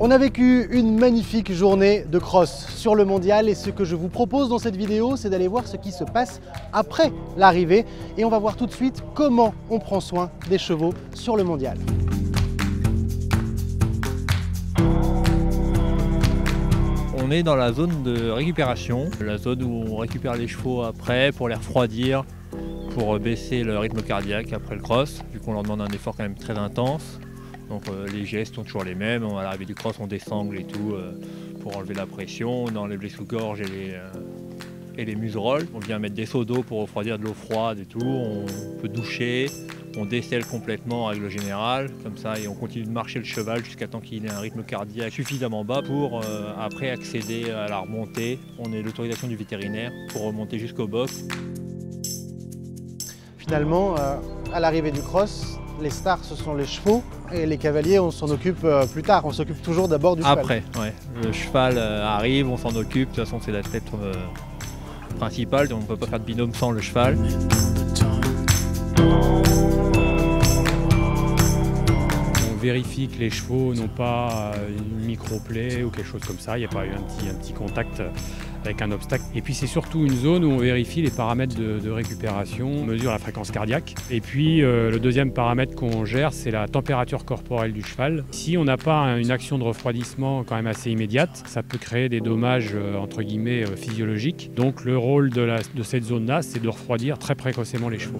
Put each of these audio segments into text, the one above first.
On a vécu une magnifique journée de cross sur le mondial et ce que je vous propose dans cette vidéo, c'est d'aller voir ce qui se passe après l'arrivée et on va voir tout de suite comment on prend soin des chevaux sur le mondial. On est dans la zone de récupération, la zone où on récupère les chevaux après pour les refroidir, pour baisser le rythme cardiaque après le cross, vu qu'on leur demande un effort quand même très intense. Donc les gestes sont toujours les mêmes, à l'arrivée du cross on désangle et tout pour enlever la pression, on enlève les sous-gorges et les museroles. On vient mettre des seaux d'eau pour refroidir de l'eau froide et tout, on peut doucher, on décèle complètement en règle générale, comme ça, et on continue de marcher le cheval jusqu'à temps qu'il ait un rythme cardiaque suffisamment bas pour après accéder à la remontée. On a l'autorisation du vétérinaire pour remonter jusqu'au box. Finalement, à l'arrivée du cross, les stars ce sont les chevaux et les cavaliers on s'en occupe plus tard, on s'occupe toujours d'abord du cheval. Après, ouais. Le cheval arrive, on s'en occupe, de toute façon c'est l'athlète principal, donc on ne peut pas faire de binôme sans le cheval. On vérifie que les chevaux n'ont pas une micro-plaie ou quelque chose comme ça, il n'y a pas eu un petit contact avec un obstacle. Et puis c'est surtout une zone où on vérifie les paramètres de récupération, on mesure la fréquence cardiaque. Et puis le deuxième paramètre qu'on gère, c'est la température corporelle du cheval. Si on n'a pas une action de refroidissement quand même assez immédiate, ça peut créer des dommages entre guillemets physiologiques. Donc le rôle de cette zone-là, c'est de refroidir très précocement les chevaux.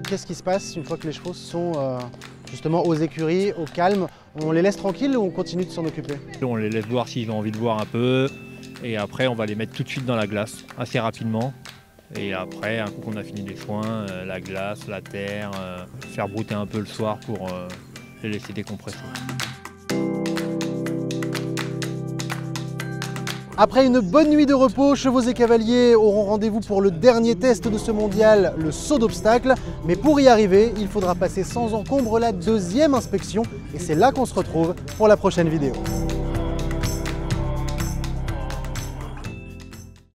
Qu'est-ce qui se passe une fois que les chevaux sont justement aux écuries, au calme? On les laisse tranquilles ou on continue de s'en occuper? On les laisse boire s'ils ont envie de boire un peu et après on va les mettre tout de suite dans la glace assez rapidement. Et après, un coup qu'on a fini les soins, la glace, la terre, faire brouter un peu le soir pour les laisser décompresser. Après une bonne nuit de repos, chevaux et cavaliers auront rendez-vous pour le dernier test de ce mondial, le saut d'obstacle. Mais pour y arriver, il faudra passer sans encombre la deuxième inspection et c'est là qu'on se retrouve pour la prochaine vidéo.